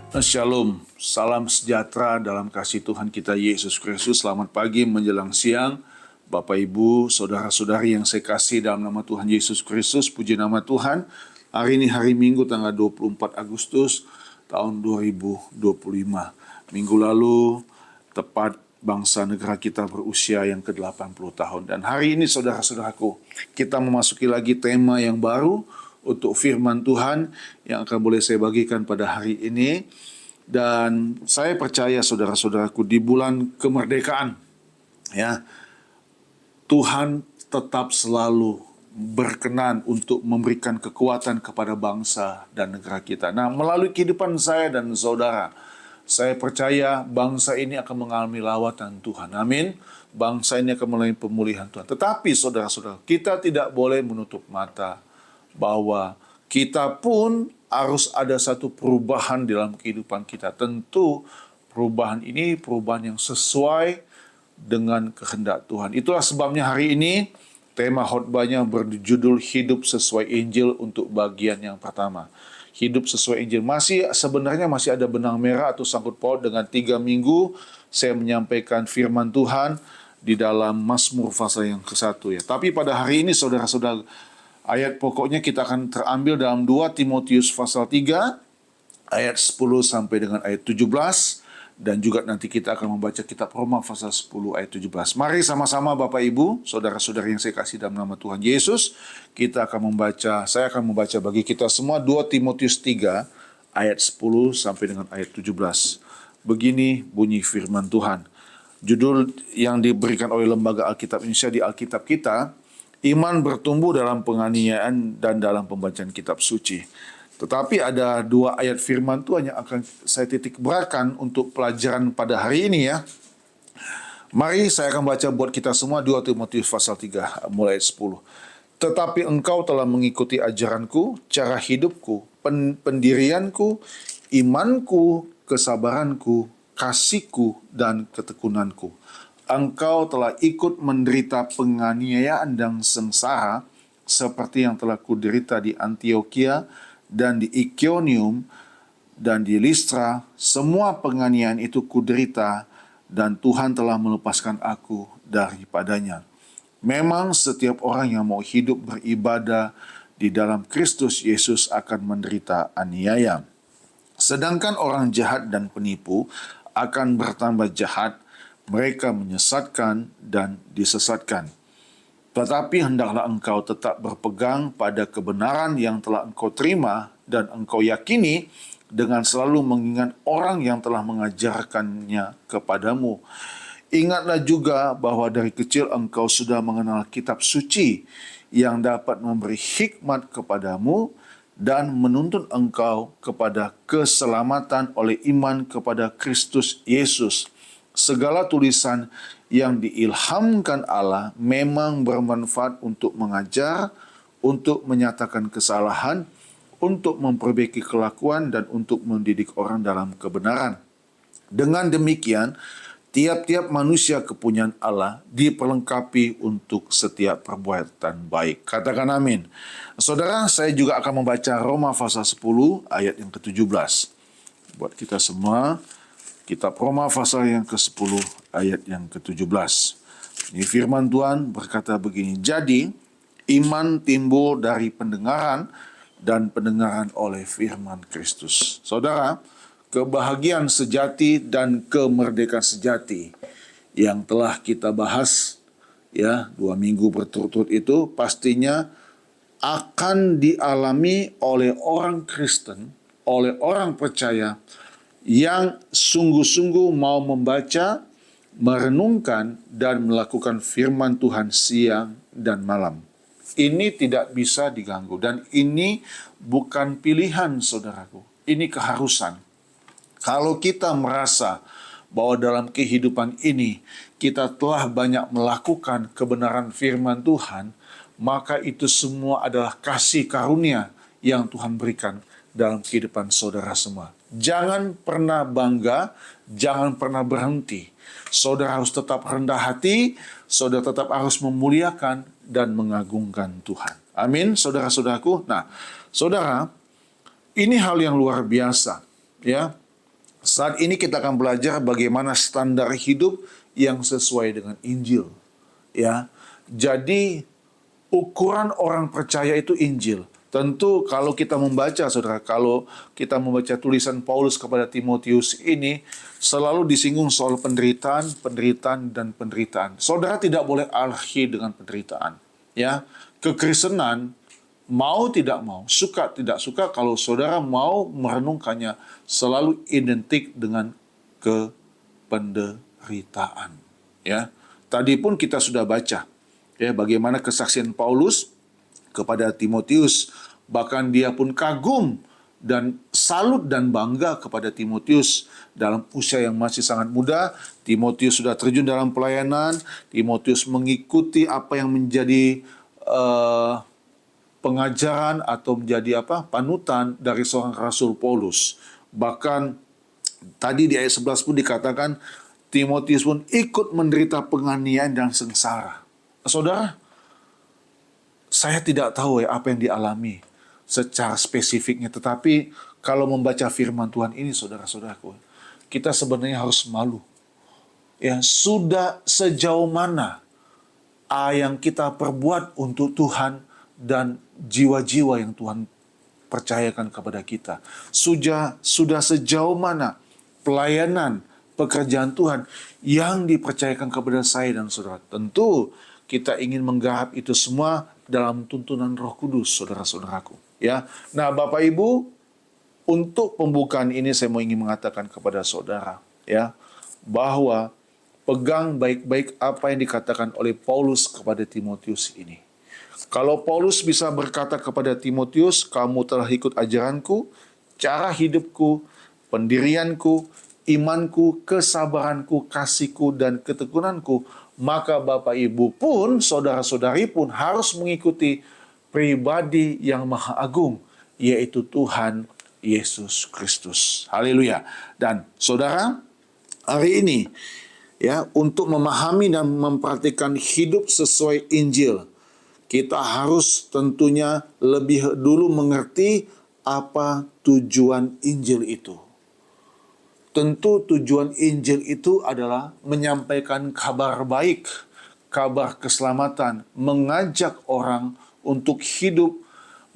Shalom, salam sejahtera dalam kasih Tuhan kita Yesus Kristus. Selamat pagi menjelang siang, Bapak Ibu, saudara-saudari yang saya kasih dalam nama Tuhan Yesus Kristus. Puji nama Tuhan. Hari ini hari Minggu tanggal 24 Agustus tahun 2025. Minggu lalu tepat bangsa negara kita berusia yang ke-80 tahun. Dan hari ini saudara-saudaraku, kita memasuki lagi tema yang baru untuk firman Tuhan yang akan boleh saya bagikan pada hari ini. Dan saya percaya saudara-saudaraku, di bulan kemerdekaan, ya, Tuhan tetap selalu berkenan untuk memberikan kekuatan kepada bangsa dan negara kita. Nah, melalui kehidupan saya dan saudara, saya percaya bangsa ini akan mengalami lawatan Tuhan. Amin. Bangsa ini akan mengalami pemulihan Tuhan. Tetapi saudara-saudara, kita tidak boleh menutup mata bahwa kita pun harus ada satu perubahan dalam kehidupan kita. Tentu perubahan ini perubahan yang sesuai dengan kehendak Tuhan. Itulah sebabnya hari ini tema khotbahnya berjudul Hidup Sesuai Injil untuk bagian yang pertama. Hidup sesuai Injil. Sebenarnya masih ada benang merah atau sangkut paut dengan 3 minggu saya menyampaikan firman Tuhan di dalam Mazmur pasal yang ke-1 ya. Tapi pada hari ini saudara-saudara, ayat pokoknya kita akan terambil dalam 2 Timotius pasal 3 ayat 10 sampai dengan ayat 17, dan juga nanti kita akan membaca kitab Roma pasal 10 ayat 17. Mari sama-sama Bapak Ibu, saudara-saudara yang saya kasih dalam nama Tuhan Yesus, saya akan membaca bagi kita semua 2 Timotius 3 ayat 10 sampai dengan ayat 17. Begini bunyi firman Tuhan. Judul yang diberikan oleh Lembaga Alkitab Indonesia di Alkitab kita, Iman bertumbuh dalam penganiayaan dan dalam pembacaan kitab suci. Tetapi ada 2 ayat firman Tuhan yang akan saya titik beratkan untuk pelajaran pada hari ini ya. Mari saya akan baca buat kita semua 2 Timotius pasal 3 mulai ayat 10. Tetapi engkau telah mengikuti ajaranku, cara hidupku, pendirianku, imanku, kesabaranku, kasihku, dan ketekunanku. Engkau telah ikut menderita penganiayaan dan sengsara seperti yang telah kuderita di Antioquia dan di Iconium dan di Listra. Semua penganiayaan itu kuderita dan Tuhan telah melepaskan aku daripadanya. Memang setiap orang yang mau hidup beribadah di dalam Kristus Yesus akan menderita aniaya. Sedangkan orang jahat dan penipu akan bertambah jahat. Mereka menyesatkan dan disesatkan. Tetapi hendaklah engkau tetap berpegang pada kebenaran yang telah engkau terima dan engkau yakini, dengan selalu mengingat orang yang telah mengajarkannya kepadamu. Ingatlah juga bahwa dari kecil engkau sudah mengenal kitab suci yang dapat memberi hikmat kepadamu dan menuntun engkau kepada keselamatan oleh iman kepada Kristus Yesus. Segala tulisan yang diilhamkan Allah memang bermanfaat untuk mengajar, untuk menyatakan kesalahan, untuk memperbaiki kelakuan, dan untuk mendidik orang dalam kebenaran. Dengan demikian, tiap-tiap manusia kepunyaan Allah diperlengkapi untuk setiap perbuatan baik. Katakan amin. Saudara, saya juga akan membaca Roma pasal 10 ayat yang ke-17. Buat kita semua, kitab Roma pasal yang ke-10 ayat yang ke-17. Ini firman Tuhan berkata begini. Jadi, iman timbul dari pendengaran dan pendengaran oleh firman Kristus. Saudara, kebahagiaan sejati dan kemerdekaan sejati yang telah kita bahas ya 2 minggu berturut-turut itu pastinya akan dialami oleh orang Kristen, oleh orang percaya yang sungguh-sungguh mau membaca, merenungkan, dan melakukan firman Tuhan siang dan malam. Ini tidak bisa diganggu, dan ini bukan pilihan, saudaraku. Ini keharusan. Kalau kita merasa bahwa dalam kehidupan ini kita telah banyak melakukan kebenaran firman Tuhan, maka itu semua adalah kasih karunia yang Tuhan berikan dalam kehidupan saudara semua. Jangan pernah bangga, jangan pernah berhenti. Saudara harus tetap rendah hati, saudara tetap harus memuliakan dan mengagungkan Tuhan. Amin, saudara-saudaraku. Nah, saudara, ini hal yang luar biasa, ya. Saat ini kita akan belajar bagaimana standar hidup yang sesuai dengan Injil. Ya, jadi ukuran orang percaya itu Injil. Tentu kalau kita membaca, saudara, kalau kita membaca tulisan Paulus kepada Timotius ini, selalu disinggung soal penderitaan, penderitaan, dan penderitaan. Saudara tidak boleh alergi dengan penderitaan. Ya, kekristenan mau tidak mau, suka tidak suka, kalau saudara mau merenungkannya, selalu identik dengan kependeritaan. Ya, tadi pun kita sudah baca, ya, bagaimana kesaksian Paulus kepada Timotius, bahkan dia pun kagum dan salut dan bangga kepada Timotius dalam usia yang masih sangat muda. Timotius sudah terjun dalam pelayanan, Timotius mengikuti apa yang menjadi pengajaran atau menjadi panutan dari seorang Rasul Paulus. Bahkan tadi di ayat 11 pun dikatakan Timotius pun ikut menderita penganiayaan dan sengsara. Saudara, saya tidak tahu apa yang dialami secara spesifiknya, tetapi kalau membaca firman Tuhan ini, saudara-saudaraku, kita sebenarnya harus malu. Ya, sudah sejauh mana yang kita perbuat untuk Tuhan dan jiwa-jiwa yang Tuhan percayakan kepada kita. Sudah sejauh mana pelayanan, pekerjaan Tuhan yang dipercayakan kepada saya dan saudara. Tentu kita ingin menggarap itu semua dalam tuntunan Roh Kudus, saudara-saudaraku. Ya, nah Bapak Ibu, untuk pembukaan ini saya ingin mengatakan kepada saudara, ya, bahwa pegang baik-baik apa yang dikatakan oleh Paulus kepada Timotius ini. Kalau Paulus bisa berkata kepada Timotius, kamu telah ikut ajaranku, cara hidupku, pendirianku, imanku, kesabaranku, kasihku, dan ketekunanku, maka Bapak Ibu pun, saudara-saudari pun harus mengikuti pribadi yang maha agung, yaitu Tuhan Yesus Kristus. Haleluya. Dan saudara, hari ini, ya, untuk memahami dan mempraktikkan hidup sesuai Injil, kita harus tentunya lebih dulu mengerti apa tujuan Injil itu. Tentu tujuan Injil itu adalah menyampaikan kabar baik, kabar keselamatan, mengajak orang untuk hidup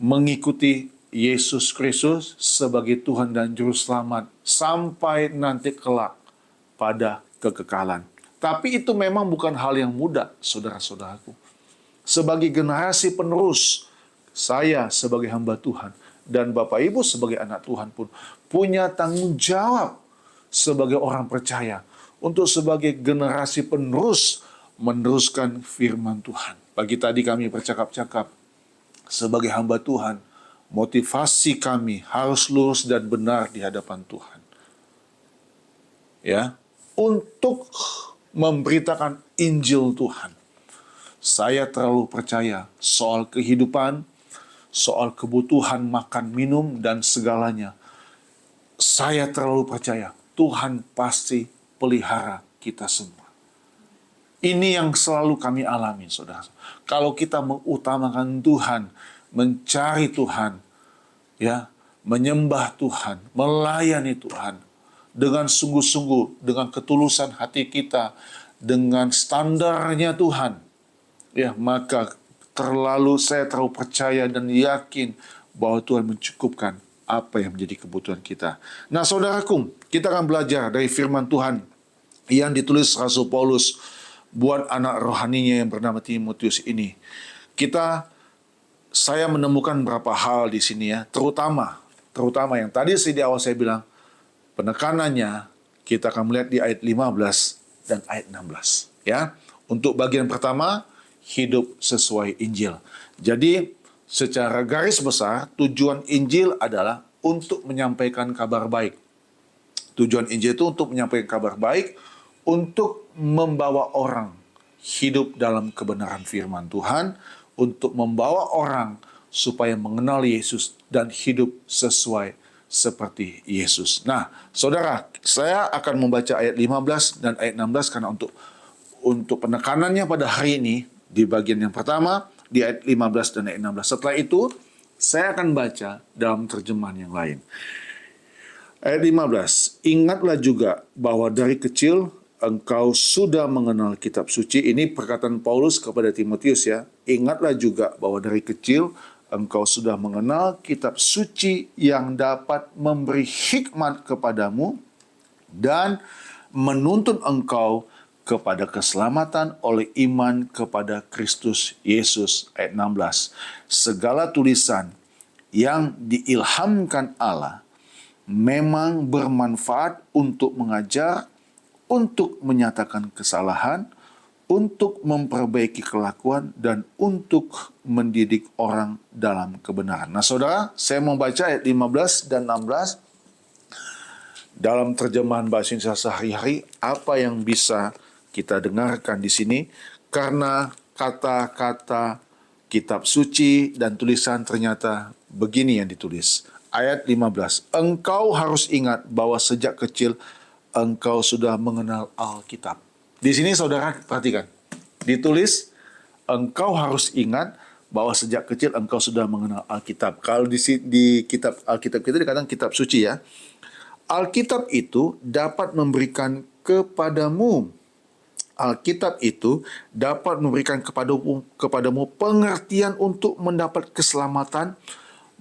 mengikuti Yesus Kristus sebagai Tuhan dan Juru Selamat sampai nanti kelak pada kekekalan. Tapi itu memang bukan hal yang mudah, saudara-saudaraku. Sebagai generasi penerus, saya sebagai hamba Tuhan dan Bapak Ibu sebagai anak Tuhan pun punya tanggung jawab sebagai orang percaya untuk sebagai generasi penerus meneruskan firman Tuhan. Pagi tadi kami bercakap-cakap sebagai hamba Tuhan, motivasi kami harus lurus dan benar di hadapan Tuhan. Ya, untuk memberitakan Injil Tuhan. Saya terlalu percaya soal kehidupan, soal kebutuhan makan, minum, dan segalanya. Saya terlalu percaya Tuhan pasti pelihara kita semua. Ini yang selalu kami alami, saudara. Kalau kita mengutamakan Tuhan, mencari Tuhan, ya, menyembah Tuhan, melayani Tuhan dengan sungguh-sungguh, dengan ketulusan hati kita, dengan standarnya Tuhan, ya, maka saya terlalu percaya dan yakin bahwa Tuhan mencukupkan apa yang menjadi kebutuhan kita. Nah, saudaraku, kita akan belajar dari firman Tuhan yang ditulis Rasul Paulus buat anak rohaninya yang bernama Timotius ini. Saya menemukan beberapa hal di sini, ya, terutama yang tadi di awal saya bilang, penekanannya kita akan melihat di ayat 15 dan ayat 16. Ya, untuk bagian pertama, hidup sesuai Injil. Jadi, secara garis besar, tujuan Injil adalah untuk menyampaikan kabar baik. Tujuan Injil itu untuk menyampaikan kabar baik, untuk membawa orang hidup dalam kebenaran firman Tuhan, untuk membawa orang supaya mengenal Yesus dan hidup sesuai seperti Yesus. Nah, saudara, saya akan membaca ayat 15 dan ayat 16 karena untuk penekanannya pada hari ini, di bagian yang pertama, di ayat 15 dan ayat 16. Setelah itu, saya akan baca dalam terjemahan yang lain. Ayat 15. Ingatlah juga bahwa dari kecil engkau sudah mengenal kitab suci. Ini perkataan Paulus kepada Timotius ya. Ingatlah juga bahwa dari kecil engkau sudah mengenal kitab suci yang dapat memberi hikmat kepadamu dan menuntun engkau kepada keselamatan oleh iman kepada Kristus Yesus. Ayat 16. Segala tulisan yang diilhamkan Allah memang bermanfaat untuk mengajar, untuk menyatakan kesalahan, untuk memperbaiki kelakuan, dan untuk mendidik orang dalam kebenaran. Nah saudara, saya mau baca ayat 15 dan 16 dalam terjemahan bahasa Indonesia sehari-hari, apa yang bisa kita dengarkan di sini, karena kata-kata kitab suci dan tulisan ternyata begini yang ditulis. Ayat 15, engkau harus ingat bahwa sejak kecil engkau sudah mengenal Alkitab. Di sini saudara perhatikan, ditulis engkau harus ingat bahwa sejak kecil engkau sudah mengenal Alkitab. Kalau di kitab Alkitab kita dikatakan kitab suci ya. Alkitab itu dapat memberikan kepadamu Alkitab itu dapat memberikan kepadamu pengertian untuk mendapat keselamatan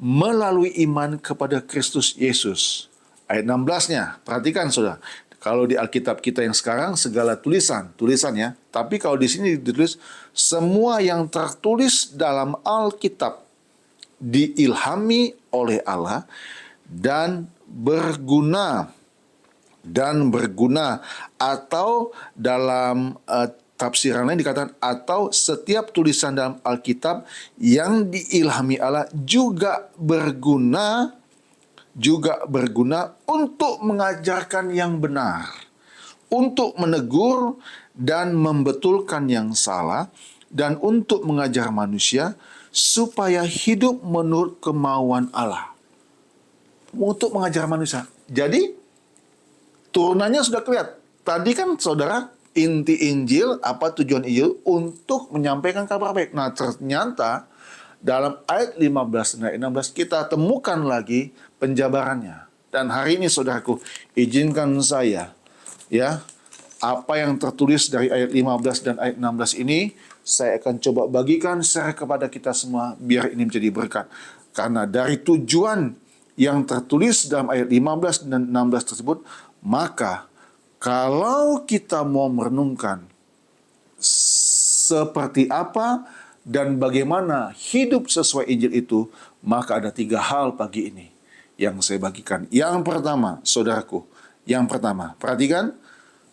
melalui iman kepada Kristus Yesus. Ayat 16-nya, perhatikan saudara. Kalau di Alkitab kita yang sekarang segala tulisan ya. Tapi kalau di sini ditulis semua yang tertulis dalam Alkitab diilhami oleh Allah dan berguna atau dalam tafsiran lain dikatakan atau setiap tulisan dalam Alkitab yang diilhami Allah juga berguna untuk mengajarkan yang benar, untuk menegur dan membetulkan yang salah, dan untuk mengajar manusia supaya hidup menurut kemauan Allah. Untuk mengajar manusia. Jadi turunannya sudah kelihatan. Tadi kan saudara, inti Injil, apa tujuan Injil? Untuk menyampaikan kabar baik. Nah ternyata dalam ayat 15 dan ayat 16 kita temukan lagi penjabarannya. Dan hari ini saudaraku, izinkan saya ya, apa yang tertulis dari ayat 15 dan ayat 16 ini saya akan coba bagikan secara kepada kita semua biar ini menjadi berkat. Karena dari tujuan yang tertulis dalam ayat 15 dan 16 tersebut, maka kalau kita mau merenungkan seperti apa dan bagaimana hidup sesuai Injil itu, maka ada 3 hal pagi ini yang saya bagikan. Yang pertama, saudaraku, perhatikan,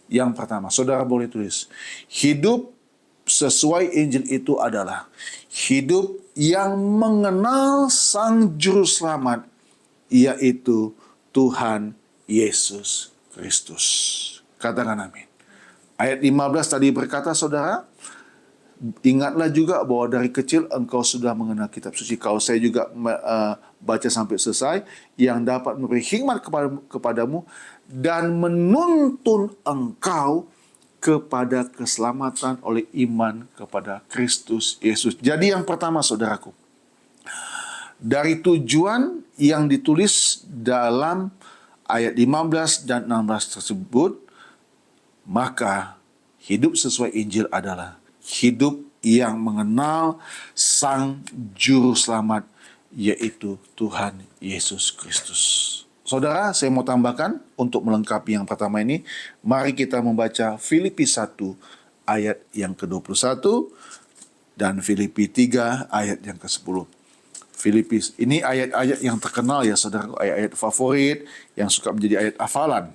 yang pertama, saudara boleh tulis, hidup sesuai Injil itu adalah hidup yang mengenal Sang Juru Selamat, yaitu Tuhan Yesus Kristus. Katakan amin. Ayat 15 tadi berkata, saudara, ingatlah juga bahwa dari kecil engkau sudah mengenal kitab suci. Kalau saya juga baca sampai selesai, yang dapat memberi hikmat kepadamu dan menuntun engkau kepada keselamatan oleh iman kepada Kristus Yesus. Jadi yang pertama saudaraku, dari tujuan yang ditulis dalam ayat 15 dan 16 tersebut, maka hidup sesuai Injil adalah hidup yang mengenal Sang Juru Selamat, yaitu Tuhan Yesus Kristus. Saudara, saya mau tambahkan untuk melengkapi yang pertama ini, mari kita membaca Filipi 1 ayat yang ke-21 dan Filipi 3 ayat yang ke-10. Filipi, ini ayat-ayat yang terkenal ya saudara, ayat-ayat favorit yang suka menjadi ayat hafalan.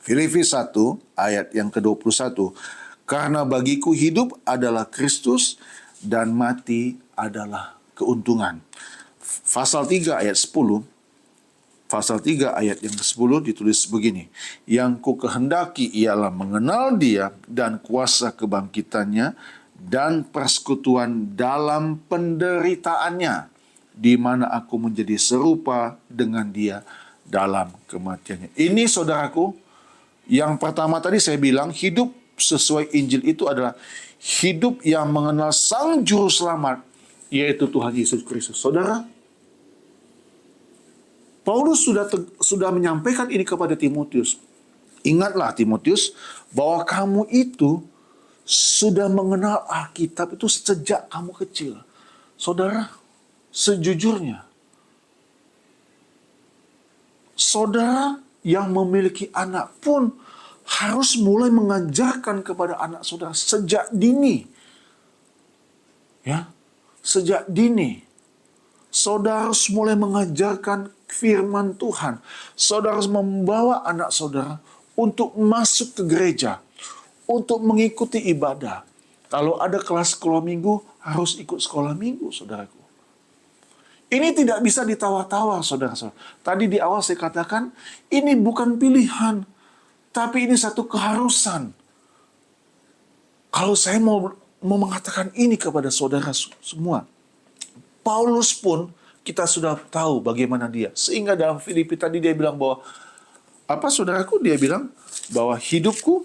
Filipi 1 ayat yang ke-21. Karena bagiku hidup adalah Kristus dan mati adalah keuntungan. Pasal 3 ayat 10. Pasal 3 ayat yang ke-10 ditulis begini. Yang ku kehendaki ialah mengenal Dia dan kuasa kebangkitannya dan persekutuan dalam penderitaannya, di mana aku menjadi serupa dengan Dia dalam kematiannya. Ini saudaraku, yang pertama tadi saya bilang hidup sesuai Injil itu adalah hidup yang mengenal Sang Juru Selamat, yaitu Tuhan Yesus Kristus. Saudara, Paulus sudah menyampaikan ini kepada Timotius. Ingatlah Timotius, bahwa kamu itu sudah mengenal Alkitab itu sejak kamu kecil. Saudara, sejujurnya, saudara yang memiliki anak pun harus mulai mengajarkan kepada anak saudara sejak dini. Ya, sejak dini. Saudara harus mulai mengajarkan firman Tuhan. Saudara harus membawa anak saudara untuk masuk ke gereja, untuk mengikuti ibadah. Kalau ada kelas sekolah minggu, harus ikut sekolah minggu, saudaraku. Ini tidak bisa ditawar-tawar, saudara-saudara. Tadi di awal saya katakan, ini bukan pilihan, tapi ini satu keharusan. Kalau saya mau mengatakan ini kepada saudara semua, Paulus pun kita sudah tahu bagaimana dia. Sehingga dalam Filipi tadi dia bilang bahwa, apa saudaraku? Dia bilang bahwa hidupku,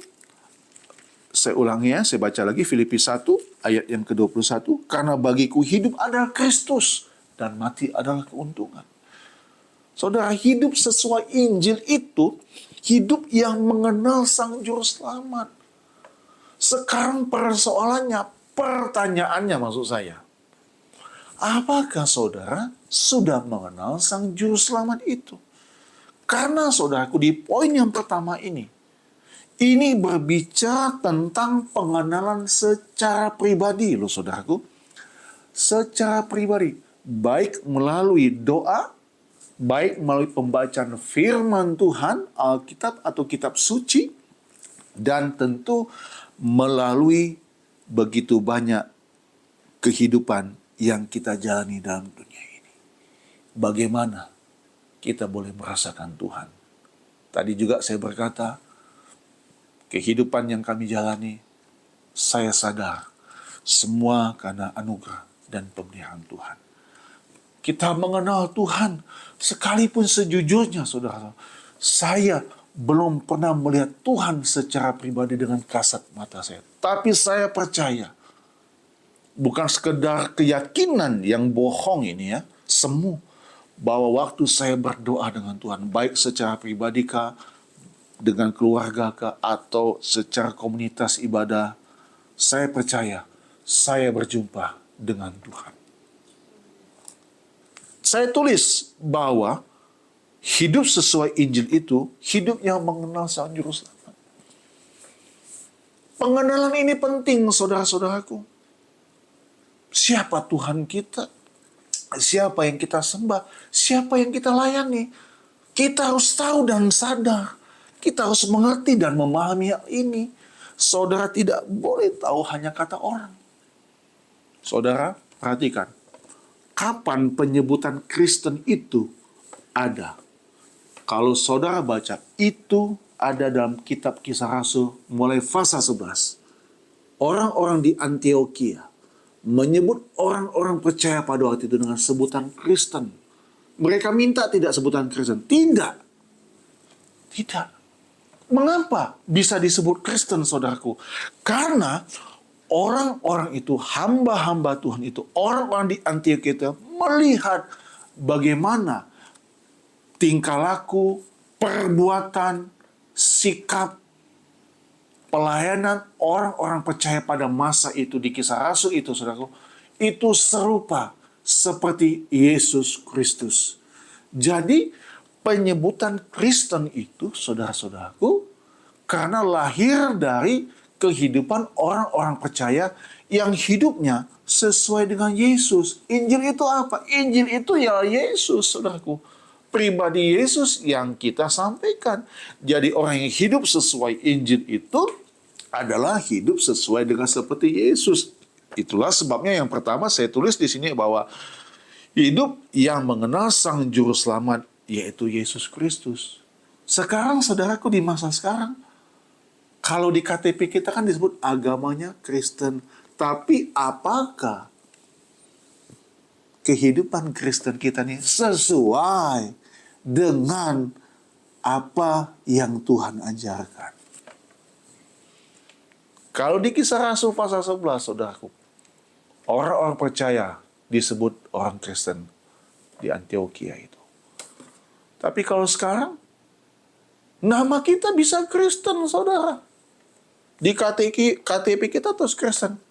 saya ulangi ya, saya baca lagi Filipi 1 ayat yang ke-21, karena bagiku hidup adalah Kristus dan mati adalah keuntungan. Saudara, hidup sesuai Injil itu hidup yang mengenal Sang Juru Selamat. Sekarang persoalannya, pertanyaannya maksud saya, apakah saudara sudah mengenal Sang Juru Selamat itu? Karena saudaraku, di poin yang pertama ini berbicara tentang pengenalan secara pribadi loh saudaraku. Secara pribadi, baik melalui doa, baik melalui pembacaan firman Tuhan, Alkitab atau kitab suci, dan tentu melalui begitu banyak kehidupan yang kita jalani dalam dunia ini. Bagaimana kita boleh merasakan Tuhan? Tadi juga saya berkata, kehidupan yang kami jalani, saya sadar, semua karena anugerah dan pemeliharaan Tuhan. Kita mengenal Tuhan, sekalipun sejujurnya, saudara, saya belum pernah melihat Tuhan secara pribadi dengan kasat mata saya. Tapi saya percaya, bukan sekedar keyakinan yang bohong ini ya, semu, bahwa waktu saya berdoa dengan Tuhan, baik secara pribadi kah, dengan keluarga kah, atau secara komunitas ibadah, saya percaya saya berjumpa dengan Tuhan. Saya tulis bahwa hidup sesuai Injil itu hidup yang mengenal Sang Juru Selamat. Pengenalan ini penting, saudara-saudaraku. Siapa Tuhan kita? Siapa yang kita sembah? Siapa yang kita layani? Kita harus tahu dan sadar. Kita harus mengerti dan memahami hal ini. Saudara tidak boleh tahu hanya kata orang. Saudara, perhatikan. Kapan penyebutan Kristen itu ada? Kalau saudara baca, itu ada dalam kitab Kisah Rasul mulai pasal 11. Orang-orang di Antioquia menyebut orang-orang percaya pada waktu itu dengan sebutan Kristen. Mereka minta tidak sebutan Kristen. Tidak. Mengapa bisa disebut Kristen, saudaraku? Karena orang-orang itu, hamba-hamba Tuhan itu, orang-orang di Antioquia itu melihat bagaimana tingkah laku, perbuatan, sikap, pelayanan orang-orang percaya pada masa itu di Kisah Rasul itu, saudaraku, itu serupa seperti Yesus Kristus. Jadi, penyebutan Kristen itu, saudara-saudaraku, karena lahir dari kehidupan orang-orang percaya yang hidupnya sesuai dengan Yesus. Injil itu apa? Injil itu ya Yesus, saudaraku. Pribadi Yesus yang kita sampaikan. Jadi orang yang hidup sesuai Injil itu adalah hidup sesuai dengan seperti Yesus. Itulah sebabnya yang pertama saya tulis di sini bahwa hidup yang mengenal Sang Juru Selamat, yaitu Yesus Kristus. Sekarang, saudaraku, di masa sekarang, kalau di KTP kita kan disebut agamanya Kristen. Tapi apakah kehidupan Kristen kita ini sesuai dengan apa yang Tuhan ajarkan? Kalau di Kisah Rasul pasal 11, saudaraku, orang-orang percaya disebut orang Kristen di Antioquia itu. Tapi kalau sekarang, nama kita bisa Kristen, saudara. Di KTP kita terus Kristen.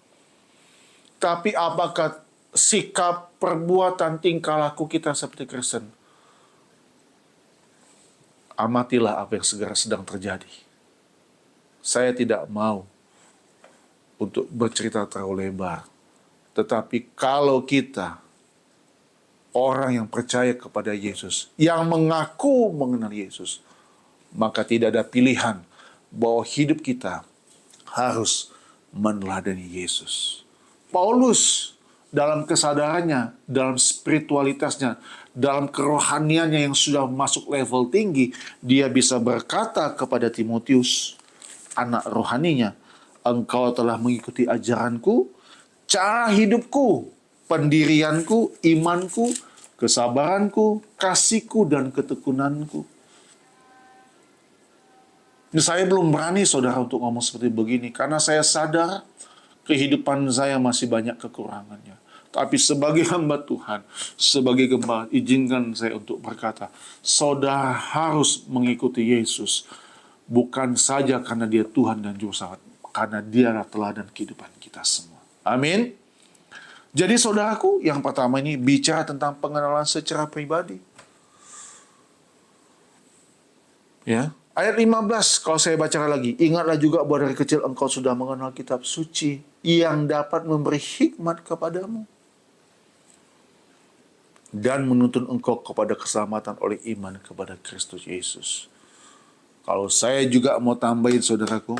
Tapi apakah sikap, perbuatan, tingkah laku kita seperti Kristen? Amatilah apa yang sedang terjadi. Saya tidak mau untuk bercerita terlalu lebar. Tetapi kalau kita, orang yang percaya kepada Yesus, yang mengaku mengenal Yesus, maka tidak ada pilihan bahwa hidup kita harus meneladani Yesus. Paulus dalam kesadarannya, dalam spiritualitasnya, dalam kerohaniannya yang sudah masuk level tinggi, dia bisa berkata kepada Timotius, anak rohaninya, engkau telah mengikuti ajaranku, cara hidupku, pendirianku, imanku, kesabaranku, kasihku, dan ketekunanku. Saya belum berani, saudara, untuk ngomong seperti begini, karena saya sadar kehidupan saya masih banyak kekurangannya. Tapi sebagai hamba Tuhan, sebagai gembala, izinkan saya untuk berkata, saudara harus mengikuti Yesus, bukan saja karena dia Tuhan dan Juru Selamat, karena dialah teladan kehidupan kita semua. Amin. Jadi saudaraku, yang pertama ini bicara tentang pengenalan secara pribadi. Ya. Ayat 15, kalau saya baca lagi, ingatlah juga bahwa dari kecil engkau sudah mengenal kitab suci yang dapat memberi hikmat kepadamu dan menuntun engkau kepada keselamatan oleh iman kepada Kristus Yesus. Kalau saya juga mau tambahin, saudaraku,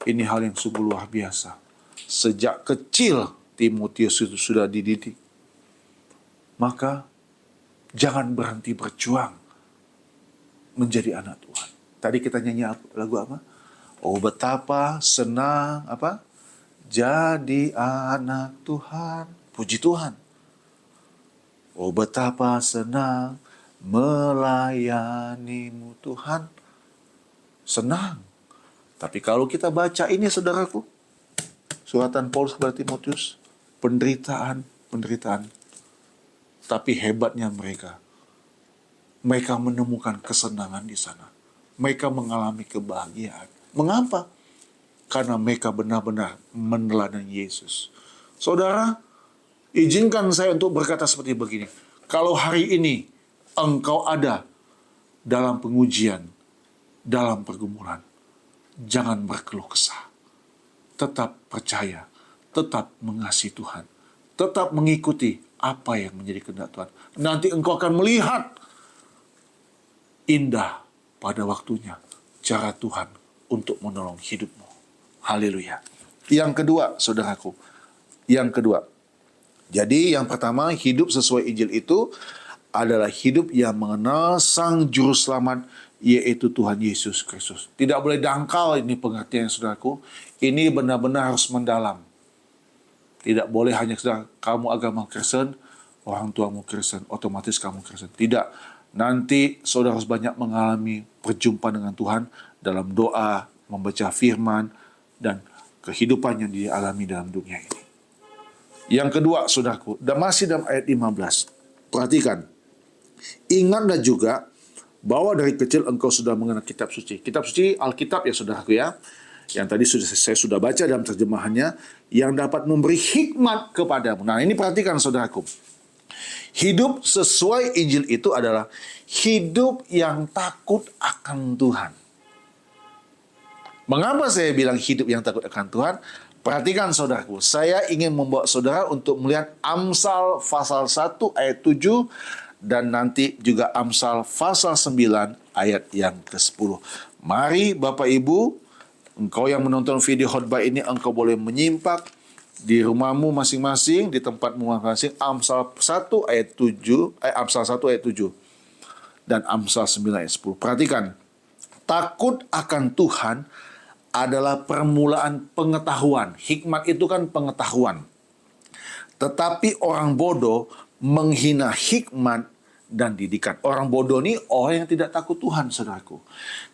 ini hal yang sungguh luar biasa. Sejak kecil Timotius itu sudah dididik. Maka jangan berhenti berjuang menjadi anak Tuhan. Tadi kita nyanyi lagu apa? Oh betapa senang apa? Jadi anak Tuhan. Puji Tuhan. Oh betapa senang melayanimu Tuhan. Senang. Tapi kalau kita baca ini, saudaraku, suratan Paulus kepada Timotius, penderitaan. Tapi hebatnya mereka menemukan kesenangan di sana. Mereka mengalami kebahagiaan. Mengapa? Karena mereka benar-benar meneladani Yesus. Saudara, izinkan saya untuk berkata seperti begini. Kalau hari ini engkau ada dalam pengujian, dalam pergumulan, jangan berkeluh kesah. Tetap percaya, tetap mengasihi Tuhan, tetap mengikuti apa yang menjadi kehendak Tuhan. Nanti engkau akan melihat indah pada waktunya cara Tuhan untuk menolong hidupmu. Haleluya. Yang kedua, saudaraku. Yang kedua. Jadi yang pertama, hidup sesuai Injil itu adalah hidup yang mengenal Sang Juru Selamat, yaitu Tuhan Yesus Kristus. Tidak boleh dangkal ini pengertian, saudaraku. Ini benar-benar harus mendalam. Tidak boleh hanya saudara, kamu agama Kristen, orang tuamu Kristen, otomatis kamu Kristen. Tidak. Nanti saudara harus banyak mengalami perjumpaan dengan Tuhan dalam doa, membaca firman, dan kehidupan yang dialami dalam dunia ini. Yang kedua, saudaraku, dan masih dalam ayat 15. Perhatikan. Ingatlah juga bahwa dari kecil engkau sudah mengenal kitab suci. Kitab suci, Alkitab ya saudaraku ya. Yang tadi saya sudah baca dalam terjemahannya. Yang dapat memberi hikmat kepadamu. Nah ini perhatikan saudaraku. Hidup sesuai Injil itu adalah hidup yang takut akan Tuhan. Mengapa saya bilang hidup yang takut akan Tuhan? Perhatikan saudaraku, saya ingin membawa saudara untuk melihat Amsal pasal 1 ayat 7 dan nanti juga Amsal pasal 9 ayat yang ke-10. Mari Bapak Ibu, engkau yang menonton video khotbah ini, engkau boleh menyimak di rumahmu masing-masing, di tempatmu masing-masing, Amsal 1 ayat 7, Amsal 1 ayat 7 dan Amsal 9 ayat 10. Perhatikan, takut akan Tuhan adalah permulaan pengetahuan. Hikmat itu kan pengetahuan. Tetapi orang bodoh menghina hikmat dan didikan. Orang bodoh ini orang yang tidak takut Tuhan, saudaraku.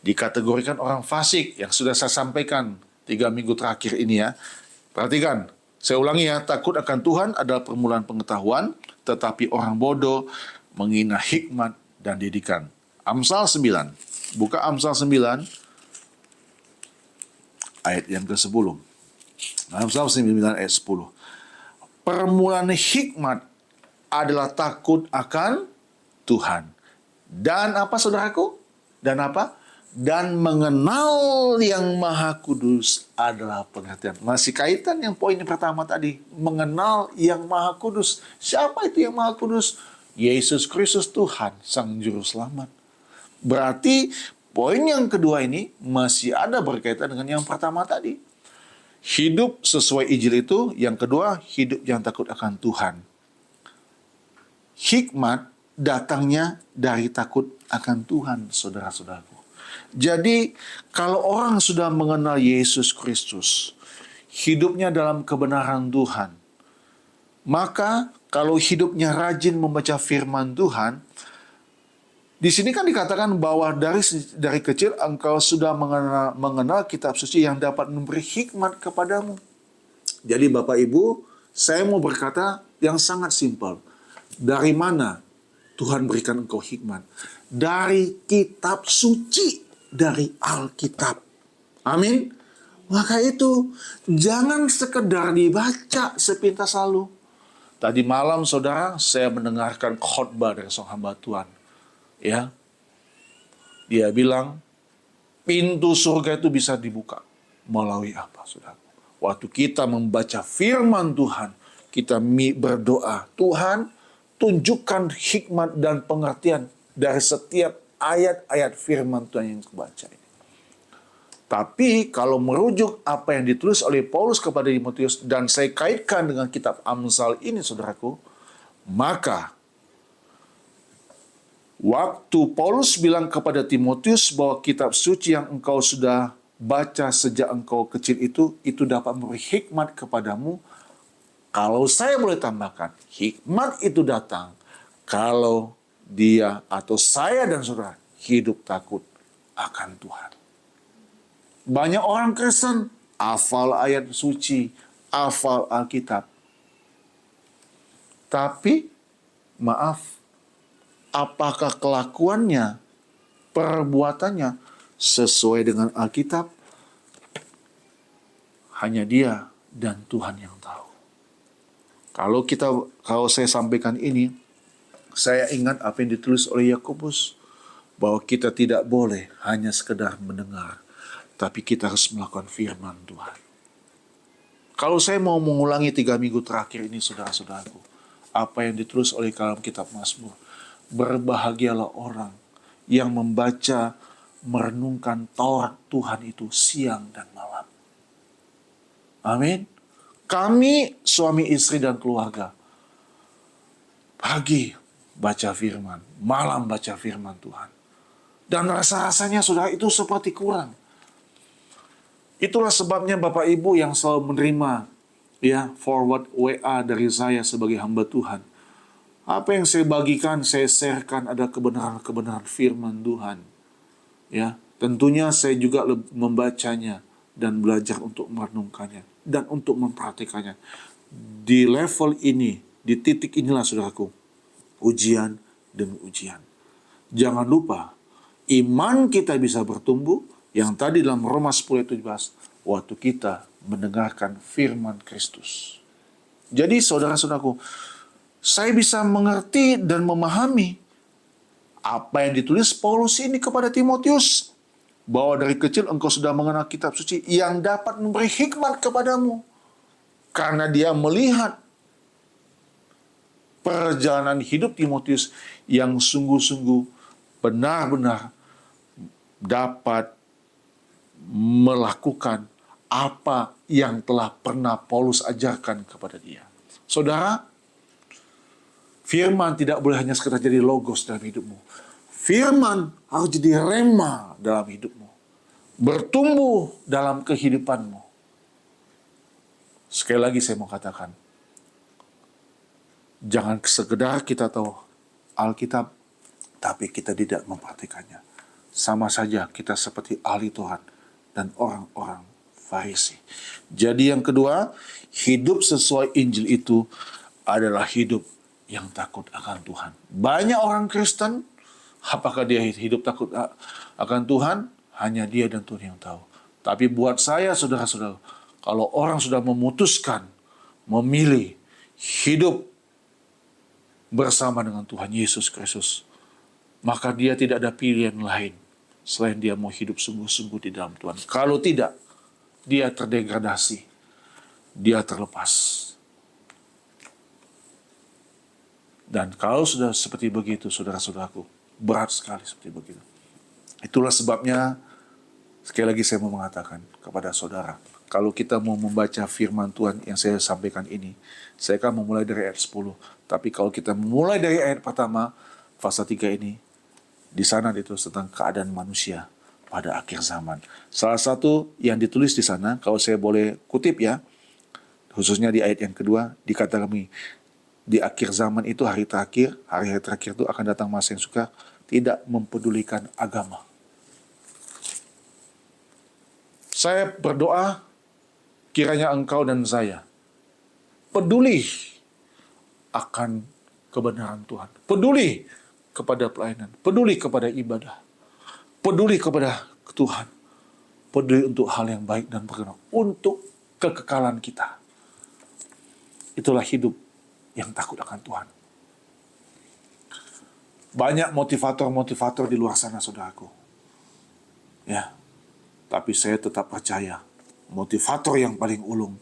Dikategorikan orang fasik yang sudah saya sampaikan 3 minggu terakhir ini ya. Perhatikan. Saya ulangi ya, takut akan Tuhan adalah permulaan pengetahuan, tetapi orang bodoh menghina hikmat dan didikan. Amsal 9. Buka Amsal 9 ayat yang ke-10. Amsal 9 ayat 10. Permulaan hikmat adalah takut akan Tuhan. Dan apa saudaraku? Dan apa? Dan mengenal yang Maha Kudus adalah pengertian. Masih kaitan yang poin yang pertama tadi. Mengenal yang Maha Kudus. Siapa itu yang Maha Kudus? Yesus Kristus Tuhan, Sang Juru Selamat. Berarti poin yang kedua ini masih ada berkaitan dengan yang pertama tadi. Hidup sesuai Injil itu, yang kedua, hidup yang takut akan Tuhan. Hikmat datangnya dari takut akan Tuhan, saudara-saudaraku. Jadi, kalau orang sudah mengenal Yesus Kristus, hidupnya dalam kebenaran Tuhan, maka kalau hidupnya rajin membaca firman Tuhan, di sini kan dikatakan bahwa dari kecil engkau sudah mengenal kitab suci yang dapat memberi hikmat kepadamu. Jadi Bapak Ibu, saya mau berkata yang sangat simpel. Dari mana Tuhan berikan engkau hikmat? Dari kitab suci, dari Alkitab. Amin. Maka itu jangan sekedar dibaca sepintas lalu. Tadi malam saudara, saya mendengarkan khotbah dari seorang hamba Tuhan. Ya, dia bilang pintu surga itu bisa dibuka melalui apa, saudara? Waktu kita membaca firman Tuhan, kita berdoa, Tuhan tunjukkan hikmat dan pengertian dari setiap ayat-ayat firman Tuhan yang kubaca ini. Tapi kalau merujuk apa yang ditulis oleh Paulus kepada Timotius dan saya kaitkan dengan kitab Amsal ini, saudaraku, maka waktu Paulus bilang kepada Timotius bahwa kitab suci yang engkau sudah baca sejak engkau kecil itu dapat memberi hikmat kepadamu. Kalau saya boleh tambahkan, hikmat itu datang kalau dia atau saya dan saudara hidup takut akan Tuhan. Banyak orang Kristen hafal ayat suci, hafal Alkitab. Tapi, maaf, apakah kelakuannya, perbuatannya sesuai dengan Alkitab? Hanya dia dan Tuhan yang tahu. Kalau saya sampaikan ini, saya ingat apa yang ditulis oleh Yakobus, bahwa kita tidak boleh hanya sekedar mendengar, tapi kita harus melakukan firman Tuhan. Kalau saya mau mengulangi 3 minggu terakhir ini, saudara-saudaraku, apa yang ditulis oleh dalam kitab Mazmur, berbahagialah orang yang membaca, merenungkan Taurat Tuhan itu siang dan malam. Amin. Kami suami istri dan keluarga, pagi baca firman, malam baca firman Tuhan. Dan rasa-rasanya saudara itu seperti kurang. Itulah sebabnya Bapak Ibu yang selalu menerima forward WA dari saya sebagai hamba Tuhan. Apa yang saya bagikan, saya sharekan ada kebenaran-kebenaran firman Tuhan. Ya, tentunya saya juga membacanya dan belajar untuk merenungkannya dan untuk mempraktikannya. Di level ini, di titik inilah saudaraku, ujian demi ujian. Jangan lupa, iman kita bisa bertumbuh yang tadi dalam Roma 10:17, waktu kita mendengarkan firman Kristus. Jadi saudara-saudaraku, saya bisa mengerti dan memahami apa yang ditulis Paulus ini kepada Timotius, bahwa dari kecil engkau sudah mengenal kitab suci yang dapat memberi hikmat kepadamu. Karena dia melihat perjalanan hidup Timotius yang sungguh-sungguh benar-benar dapat melakukan apa yang telah pernah Paulus ajarkan kepada dia. Saudara, firman tidak boleh hanya sekedar jadi logos dalam hidupmu. Firman harus jadi rema dalam hidupmu. Bertumbuh dalam kehidupanmu. Sekali lagi saya mau katakan, jangan sekedar kita tahu Alkitab, tapi kita tidak mempraktikannya. Sama saja kita seperti ahli Tuhan dan orang-orang Farisi. Jadi yang kedua, hidup sesuai Injil itu adalah hidup yang takut akan Tuhan. Banyak orang Kristen, apakah dia hidup takut akan Tuhan? Hanya dia dan Tuhan yang tahu. Tapi buat saya, saudara-saudara, kalau orang sudah memutuskan, memilih hidup bersama dengan Tuhan Yesus Kristus, maka dia tidak ada pilihan lain selain dia mau hidup sungguh-sungguh di dalam Tuhan. Kalau tidak, dia terdegradasi, dia terlepas. Dan kalau sudah seperti begitu, saudara-saudaraku, berat sekali seperti begitu. Itulah sebabnya, sekali lagi saya mau mengatakan kepada saudara, kalau kita mau membaca firman Tuhan yang saya sampaikan ini, saya akan memulai dari ayat 10. Tapi kalau kita memulai dari ayat pertama, fase 3 ini, di sana ditulis tentang keadaan manusia pada akhir zaman. Salah satu yang ditulis di sana, kalau saya boleh kutip ya, khususnya di ayat yang kedua, dikatakan di akhir zaman itu, hari-hari terakhir itu akan datang masa yang suka tidak mempedulikan agama. Saya berdoa, kiranya engkau dan saya peduli akan kebenaran Tuhan. Peduli kepada pelayanan. Peduli kepada ibadah. Peduli kepada Tuhan. Peduli untuk hal yang baik dan berkenan. Untuk kekekalan kita. Itulah hidup yang takut akan Tuhan. Banyak motivator-motivator di luar sana, saudaraku. Ya, tapi saya tetap percaya motivator yang paling ulung,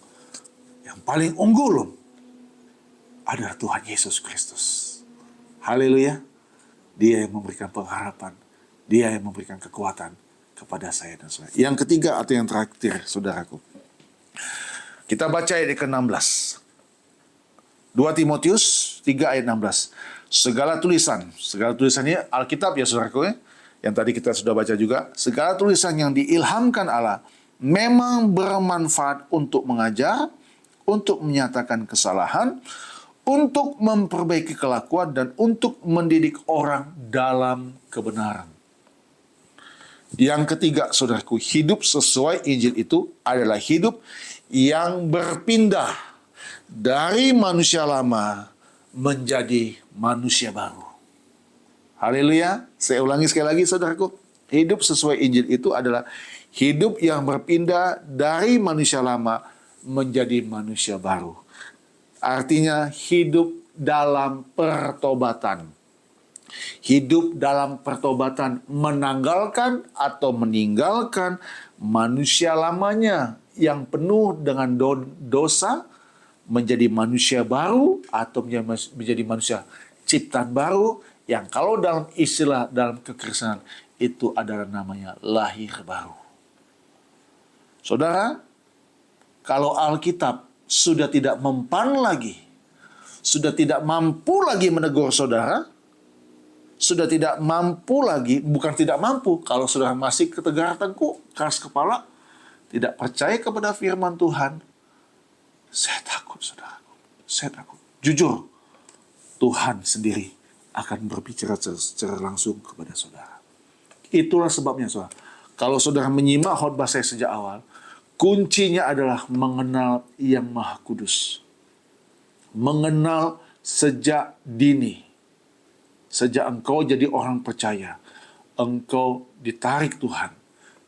yang paling unggul adalah Tuhan Yesus Kristus. Haleluya. Dia yang memberikan pengharapan, dia yang memberikan kekuatan kepada saya dan saudara. Yang ketiga atau yang terakhir, saudaraku, kita baca ayat ke-16. 2 Timotius 3 ayat 16. Segala tulisan ini Alkitab ya saudaraku ya, yang tadi kita sudah baca juga. Segala tulisan yang diilhamkan Allah memang bermanfaat untuk mengajar, untuk menyatakan kesalahan, untuk memperbaiki kelakuan, dan untuk mendidik orang dalam kebenaran. Yang ketiga, saudaraku, hidup sesuai Injil itu adalah hidup yang berpindah dari manusia lama menjadi manusia baru. Haleluya. Saya ulangi sekali lagi, saudaraku. Hidup sesuai Injil itu adalah hidup yang berpindah dari manusia lama menjadi manusia baru. Artinya hidup dalam pertobatan. Hidup dalam pertobatan menanggalkan atau meninggalkan manusia lamanya yang penuh dengan dosa, menjadi manusia baru atau menjadi manusia ciptaan baru yang kalau dalam istilah dalam kekristenan itu adalah namanya lahir baru. Saudara, kalau Alkitab sudah tidak mempan lagi, sudah tidak mampu lagi menegur saudara, sudah tidak mampu lagi, bukan tidak mampu, kalau saudara masih ketegar tengkuk, keras kepala, tidak percaya kepada firman Tuhan, saya takut, saudara. Saya takut. Jujur, Tuhan sendiri akan berbicara secara langsung kepada saudara. Itulah sebabnya, saudara. Kalau saudara menyimak khotbah saya sejak awal, kuncinya adalah mengenal Yang Maha Kudus. Mengenal sejak dini. Sejak engkau jadi orang percaya, engkau ditarik Tuhan,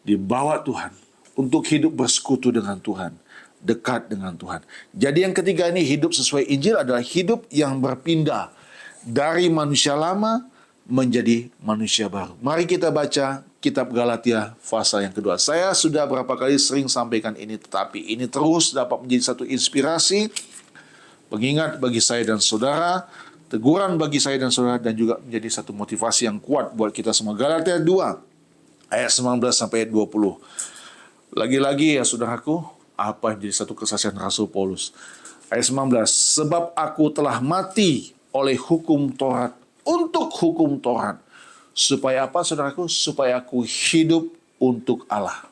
dibawa Tuhan untuk hidup bersekutu dengan Tuhan, dekat dengan Tuhan. Jadi yang ketiga ini, hidup sesuai Injil adalah hidup yang berpindah dari manusia lama menjadi manusia baru. Mari kita baca kitab Galatia pasal yang kedua. Saya sudah berapa kali sering sampaikan ini, tetapi ini terus dapat menjadi satu inspirasi, pengingat bagi saya dan saudara, teguran bagi saya dan saudara, dan juga menjadi satu motivasi yang kuat buat kita semua. Galatia 2 ayat 19 sampai ayat 20. Lagi-lagi ya saudaraku, apa yang jadi satu kesaksian Rasul Paulus. Ayat 19, sebab aku telah mati oleh hukum Taurat untuk hukum Taurat. Supaya apa, saudaraku? Supaya aku hidup untuk Allah.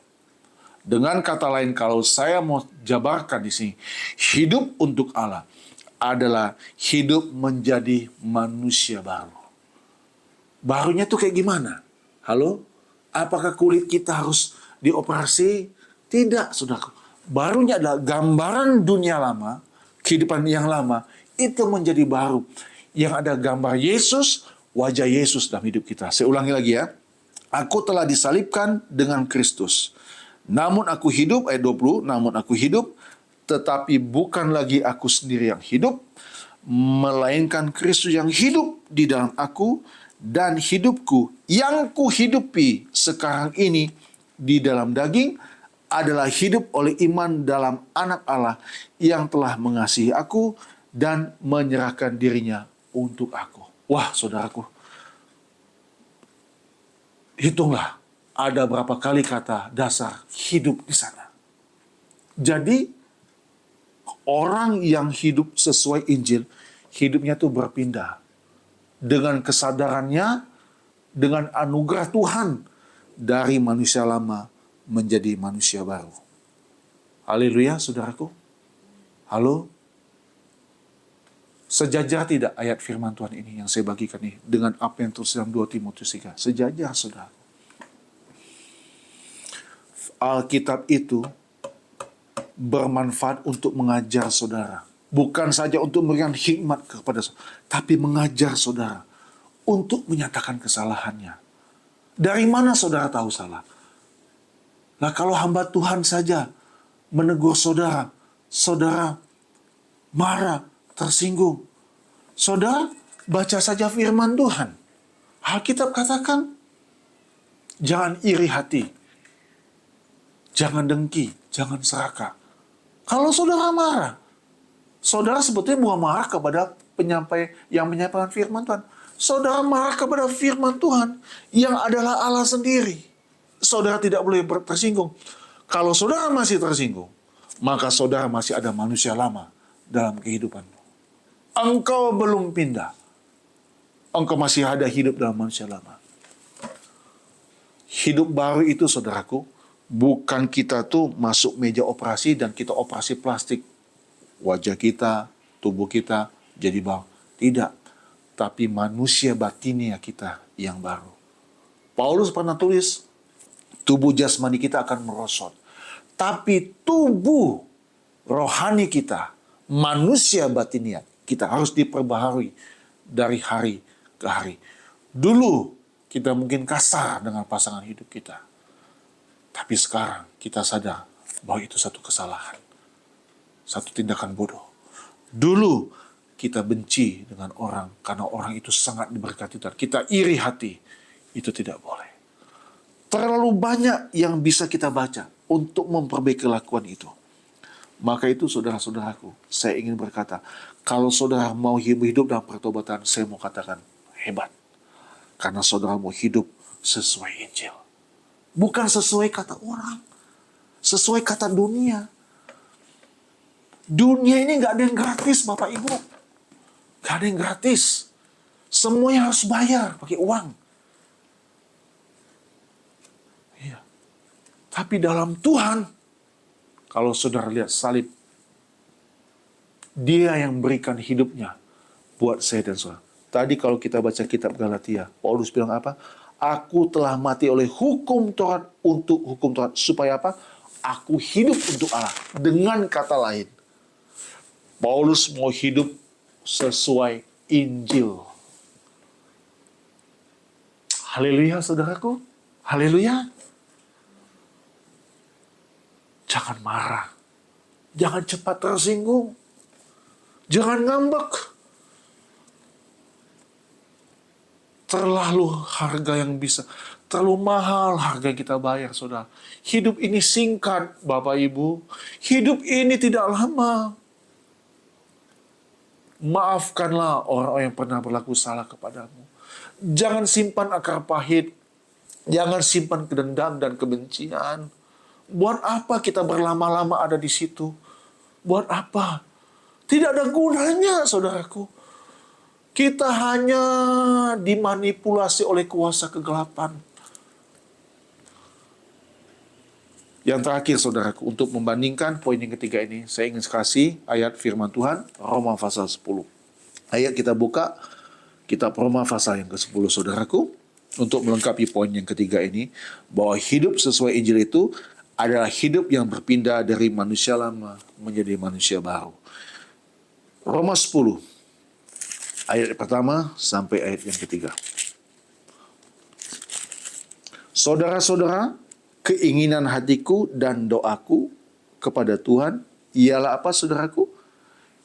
Dengan kata lain, kalau saya mau jabarkan di sini, hidup untuk Allah adalah hidup menjadi manusia baru. Barunya tuh kayak gimana? Halo? Apakah kulit kita harus dioperasi? Tidak, saudaraku. Barunya adalah gambaran dunia lama, kehidupan yang lama, itu menjadi baru. yang ada gambar Yesus, wajah Yesus dalam hidup kita. Saya ulangi lagi ya. Aku telah disalibkan dengan Kristus. Namun aku hidup, ayat 20, namun aku hidup, tetapi bukan lagi aku sendiri yang hidup, melainkan Kristus yang hidup di dalam aku, dan hidupku yang kuhidupi sekarang ini di dalam daging adalah hidup oleh iman dalam Anak Allah yang telah mengasihi aku dan menyerahkan dirinya untuk aku. Wah, saudaraku, hitunglah ada berapa kali kata dasar hidup di sana. Jadi, orang yang hidup sesuai Injil, hidupnya tuh berpindah. Dengan kesadarannya, dengan anugerah Tuhan, dari manusia lama menjadi manusia baru. Haleluya, saudaraku. Halo? Sejajar tidak ayat firman Tuhan ini yang saya bagikan ini dengan apa yang tertulis dalam 2 Timotius 3? Sejajar, saudara. Alkitab itu bermanfaat untuk mengajar saudara. Bukan saja untuk memberikan hikmat kepada saudara, tapi mengajar saudara untuk menyatakan kesalahannya. Dari mana saudara tahu salah? Nah, kalau hamba Tuhan saja menegur saudara, saudara marah, tersinggung. Saudara baca saja firman Tuhan. Alkitab katakan, jangan iri hati, jangan dengki, jangan serakah. Kalau saudara marah, saudara sebetulnya bukan marah kepada penyampai yang menyampaikan firman Tuhan. Saudara marah kepada firman Tuhan yang adalah Allah sendiri. Saudara tidak boleh tersinggung. Kalau saudara masih tersinggung, maka saudara masih ada manusia lama dalam kehidupanmu. Engkau belum pindah. Engkau masih ada hidup dalam manusia lama. Hidup baru itu, saudaraku, bukan kita tuh masuk meja operasi dan kita operasi plastik. Wajah kita, tubuh kita jadi baru. Tidak. Tapi manusia batinia kita yang baru. Paulus pernah tulis, tubuh jasmani kita akan merosot. Tapi tubuh rohani kita, manusia batinia, kita harus diperbaharui dari hari ke hari. Dulu kita mungkin kasar dengan pasangan hidup kita. Tapi sekarang kita sadar bahwa itu satu kesalahan. Satu tindakan bodoh. Dulu kita benci dengan orang karena orang itu sangat diberkati Tuhan. Kita iri hati. Itu tidak boleh. Terlalu banyak yang bisa kita baca untuk memperbaiki kelakuan itu. Maka itu saudara-saudaraku, saya ingin berkata, kalau saudara mau hidup dalam pertobatan, saya mau katakan hebat. Karena saudara mau hidup sesuai Injil. Bukan sesuai kata orang. Sesuai kata dunia. Dunia ini gak ada yang gratis, Bapak Ibu. Gak ada yang gratis. Semuanya harus bayar pakai uang. Iya. Tapi dalam Tuhan, kalau saudara lihat salib, Dia yang berikan hidupnya buat saya dan saudara. Tadi kalau kita baca kitab Galatia, Paulus bilang apa? Aku telah mati oleh hukum Taurat untuk hukum Taurat. Supaya apa? Aku hidup untuk Allah. Dengan kata lain, Paulus mau hidup sesuai Injil. Haleluya, saudaraku. Haleluya. Jangan marah. Jangan cepat tersinggung. Jangan ngambek. Terlalu harga yang bisa. Terlalu mahal harga yang kita bayar, saudara. Hidup ini singkat, Bapak Ibu. Hidup ini tidak lama. Maafkanlah orang-orang yang pernah berlaku salah kepadamu. Jangan simpan akar pahit. Jangan simpan kedendam dan kebencian. Buat apa kita berlama-lama ada di situ? Buat apa? Tidak ada gunanya, saudaraku. Kita hanya dimanipulasi oleh kuasa kegelapan. Yang terakhir, saudaraku, untuk membandingkan poin yang ketiga ini, saya ingin kasih ayat firman Tuhan, Roma pasal 10. Ayat kita buka, kitab Roma pasal yang ke-10, saudaraku, untuk melengkapi poin yang ketiga ini, bahwa hidup sesuai Injil itu adalah hidup yang berpindah dari manusia lama menjadi manusia baru. Roma 10, Ayat pertama sampai ayat yang ketiga. Saudara-saudara, keinginan hatiku dan doaku kepada Tuhan ialah apa, saudaraku?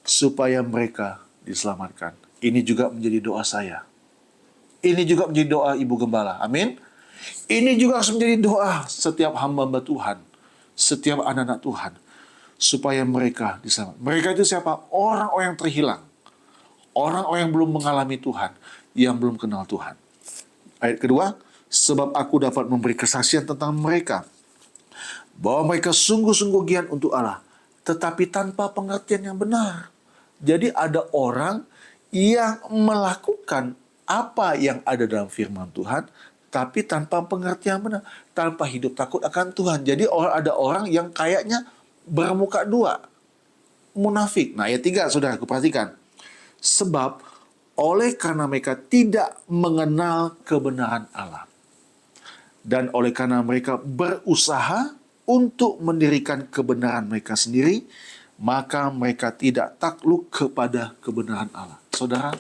Supaya mereka diselamatkan. Ini juga menjadi doa saya. Ini juga menjadi doa Ibu Gembala. Amin. Ini juga harus menjadi doa setiap hamba-hamba Tuhan, setiap anak-anak Tuhan, supaya mereka diselamatkan. Mereka itu siapa? Orang-orang yang terhilang. Orang-orang yang belum mengalami Tuhan, yang belum kenal Tuhan. Ayat kedua, sebab aku dapat memberi kesaksian tentang mereka, bahwa mereka sungguh-sungguh giat untuk Allah, tetapi tanpa pengertian yang benar. Jadi ada orang yang melakukan apa yang ada dalam firman Tuhan, tapi tanpa pengertian benar, tanpa hidup takut akan Tuhan. Jadi ada orang yang kayaknya bermuka dua, munafik. Nah, ayat 3, saudaraku, perhatikan. Sebab oleh karena mereka tidak mengenal kebenaran Allah, dan oleh karena mereka berusaha untuk mendirikan kebenaran mereka sendiri, maka mereka tidak takluk kepada kebenaran Allah. Saudara,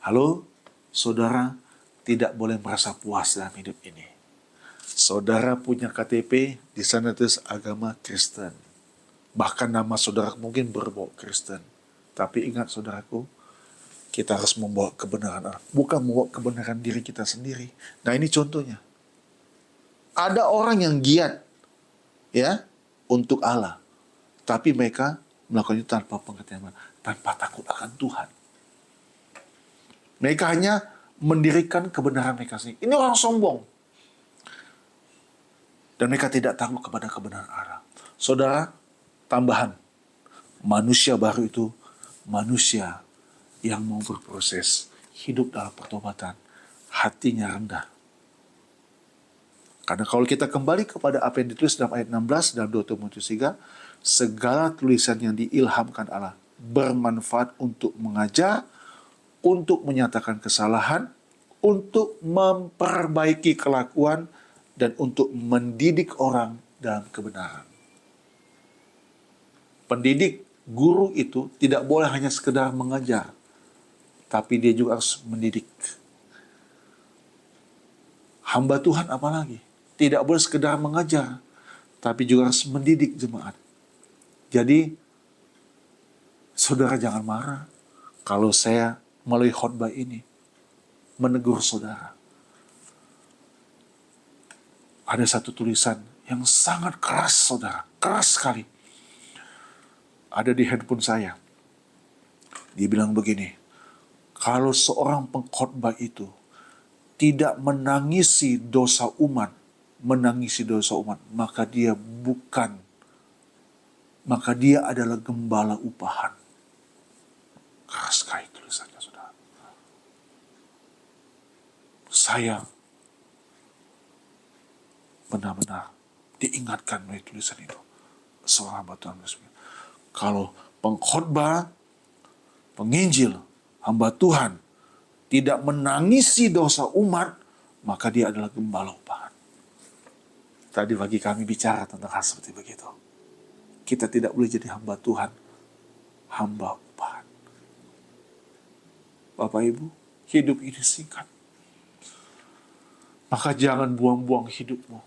halo, saudara tidak boleh merasa puas dalam hidup ini. Saudara punya KTP, di sana terus agama Kristen. Bahkan nama saudara mungkin berbau Kristen. Tapi ingat saudaraku, kita harus membawa kebenaran Allah, bukan membawa kebenaran diri kita sendiri. Nah, ini contohnya. Ada orang yang giat ya untuk Allah, tapi mereka melakukan itu tanpa pengertian, tanpa takut akan Tuhan. Mereka hanya mendirikan kebenaran mereka sendiri. Ini orang sombong. Dan mereka tidak takut kepada kebenaran Allah. Saudara, tambahan. Manusia baru itu manusia yang mau berproses, hidup dalam pertobatan, hatinya rendah. Karena kalau kita kembali kepada apa yang ditulis dalam ayat 16 dalam 2 Timotius 3, segala tulisan yang diilhamkan Allah bermanfaat untuk mengajar, untuk menyatakan kesalahan, untuk memperbaiki kelakuan, dan untuk mendidik orang dalam kebenaran. Pendidik, guru itu tidak boleh hanya sekedar mengajar, tapi dia juga harus mendidik. Hamba Tuhan apalagi, tidak boleh sekedar mengajar, tapi juga harus mendidik jemaat. Jadi, saudara jangan marah kalau saya melalui khotbah ini menegur saudara. Ada satu tulisan yang sangat keras, saudara, keras sekali. Ada di handphone saya. Dia bilang begini, kalau seorang pengkhotbah itu tidak menangisi dosa umat, maka dia adalah gembala upahan. Keras sekali tulisannya, saudara. Saya benar-benar diingatkan oleh tulisan itu. Seorang hamba Tuhan, kalau pengkhotbah, penginjil, hamba Tuhan tidak menangisi dosa umat, maka dia adalah gembala upahan. Tadi bagi kami bicara tentang hal seperti begitu. Kita tidak boleh jadi hamba Tuhan, hamba upahan. Bapak Ibu, hidup ini singkat. Maka jangan buang-buang hidupmu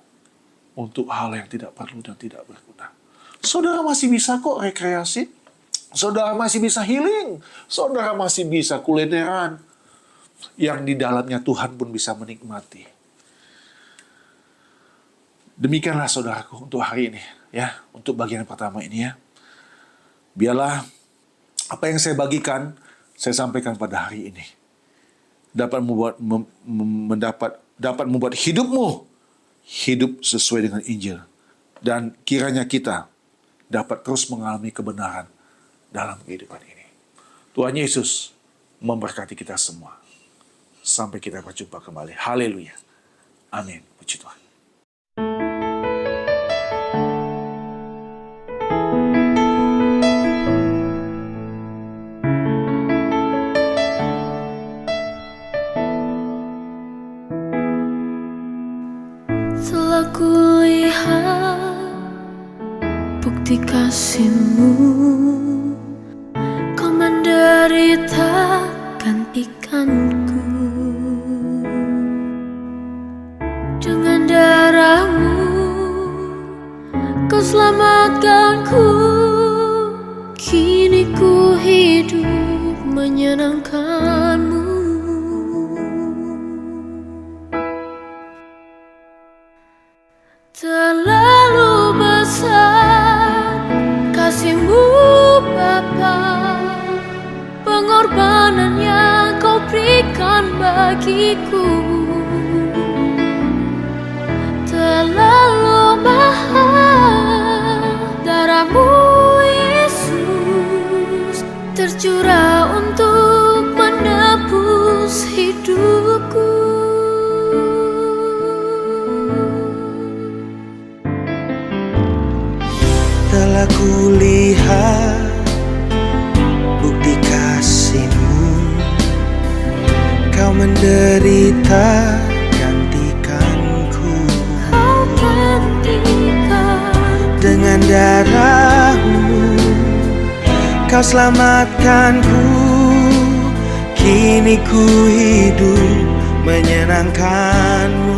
untuk hal yang tidak perlu dan tidak berguna. Saudara masih bisa kok rekreasi. Saudara masih bisa healing. Saudara masih bisa kulineran. Yang di dalamnya Tuhan pun bisa menikmati. Demikianlah saudaraku untuk hari ini. Ya, untuk bagian pertama ini ya. Biarlah apa yang saya bagikan, saya sampaikan pada hari ini. Dapat membuat hidupmu hidup sesuai dengan Injil. Dan kiranya kita dapat terus mengalami kebenaran dalam kehidupan ini. Tuhan Yesus memberkati kita semua. Sampai kita berjumpa kembali. Haleluya. Amin. Puji Tuhan. Telah kulihat bukti kasih-Mu, Kau menderita selamatkanku. Dengan darah-Mu Kau selamatkanku. Kini ku hidup menyenangkan-Mu. Terlalu besar kasih-Mu Bapa, pengorbanan yang Kau berikan bagiku. Terlalu mahal darah-Mu Yesus tercurah untuk menebus hidupku. Telah kulihat bukti kasih-Mu, Kau menderita gantikanku. Kau gantikan Dengan darah-Mu Kau selamatkanku. Kini ku hidup menyenangkan-Mu.